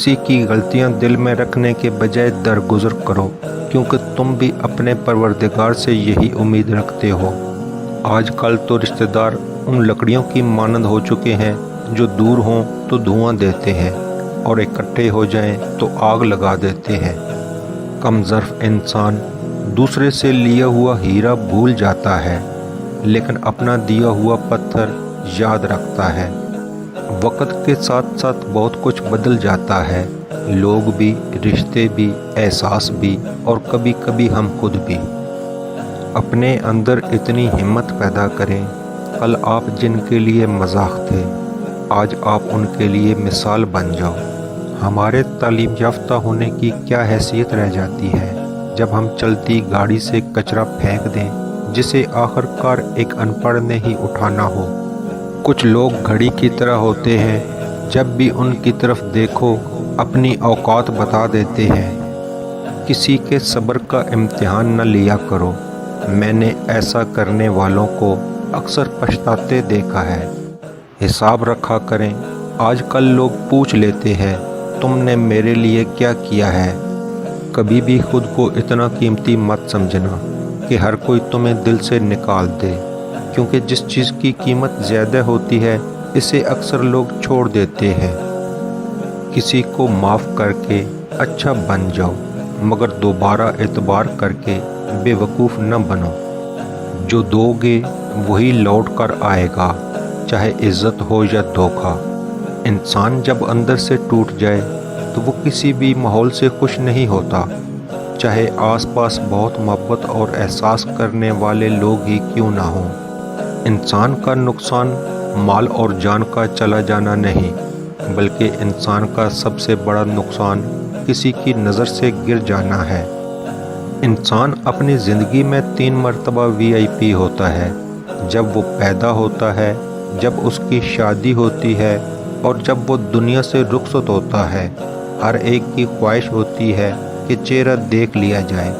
किसी की गलतियां दिल में रखने के बजाय दरगुजर करो, क्योंकि तुम भी अपने परवरदिगार से यही उम्मीद रखते हो। आजकल तो रिश्तेदार उन लकड़ियों की मानंद हो चुके हैं जो दूर हों तो धुआं देते हैं और इकट्ठे हो जाएं तो आग लगा देते हैं। कमज़र्फ़ इंसान दूसरे से लिया हुआ हीरा भूल जाता है, लेकिन अपना दिया हुआ पत्थर याद रखता है। वक्त के साथ साथ बहुत कुछ बदल जाता है, लोग भी, रिश्ते भी, एहसास भी और कभी कभी हम खुद भी। अपने अंदर इतनी हिम्मत पैदा करें, कल आप जिनके लिए मजाक थे आज आप उनके लिए मिसाल बन जाओ। हमारे तालीम याफ्ता होने की क्या हैसियत रह जाती है जब हम चलती गाड़ी से कचरा फेंक दें जिसे आखिरकार एक अनपढ़ ने ही उठाना हो। कुछ लोग घड़ी की तरह होते हैं, जब भी उनकी तरफ देखो अपनी औकात बता देते हैं। किसी के सब्र का इम्तिहान न लिया करो, मैंने ऐसा करने वालों को अक्सर पछताते देखा है। हिसाब रखा करें, आजकल लोग पूछ लेते हैं तुमने मेरे लिए क्या किया है। कभी भी खुद को इतना कीमती मत समझना कि हर कोई तुम्हें दिल से निकाल दे, क्योंकि जिस चीज़ की कीमत ज़्यादा होती है इसे अक्सर लोग छोड़ देते हैं। किसी को माफ़ करके अच्छा बन जाओ, मगर दोबारा एतबार करके बेवकूफ़ न बनो। जो दोगे वही लौट कर आएगा, चाहे इज़्ज़त हो या धोखा। इंसान जब अंदर से टूट जाए तो वो किसी भी माहौल से खुश नहीं होता, चाहे आसपास बहुत मोहब्बत और एहसास करने वाले लोग ही क्यों ना हों। इंसान का नुकसान माल और जान का चला जाना नहीं, बल्कि इंसान का सबसे बड़ा नुकसान किसी की नज़र से गिर जाना है। इंसान अपनी ज़िंदगी में 3 मरतबा VIP होता है, जब वो पैदा होता है, जब उसकी शादी होती है और जब वो दुनिया से रुखसत होता है। हर एक की ख्वाहिश होती है कि चेहरा देख लिया जाए।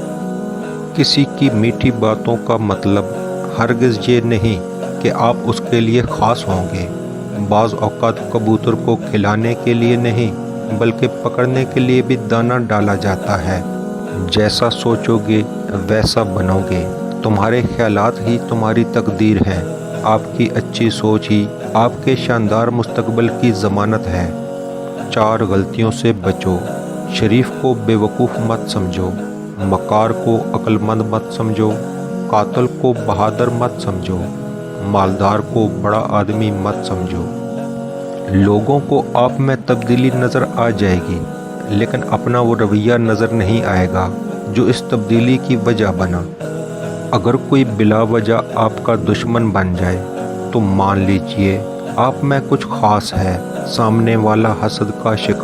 किसी की मीठी बातों का मतलब हरगिज़ ये नहीं कि आप उसके लिए ख़ास होंगे। बाज़ औक़ात कबूतर को खिलाने के लिए नहीं, बल्कि पकड़ने के लिए भी दाना डाला जाता है। जैसा सोचोगे वैसा बनोगे, तुम्हारे ख़यालात ही तुम्हारी तकदीर है। आपकी अच्छी सोच ही आपके शानदार मुस्तकबिल की ज़मानत है। 4 गलतियों से बचो। शरीफ को बेवकूफ़ मत समझो, मकार को अक्लमंद मत समझो, कातिल को बहादुर मत समझो, मालदार को बड़ा आदमी मत समझो। लोगों को आप में तब्दीली नज़र आ जाएगी, लेकिन अपना वो रवैया नज़र नहीं आएगा जो इस तब्दीली की वजह बना। अगर कोई बिला वजह आपका दुश्मन बन जाए तो मान लीजिए आप में कुछ ख़ास है, सामने वाला हसद का शिकार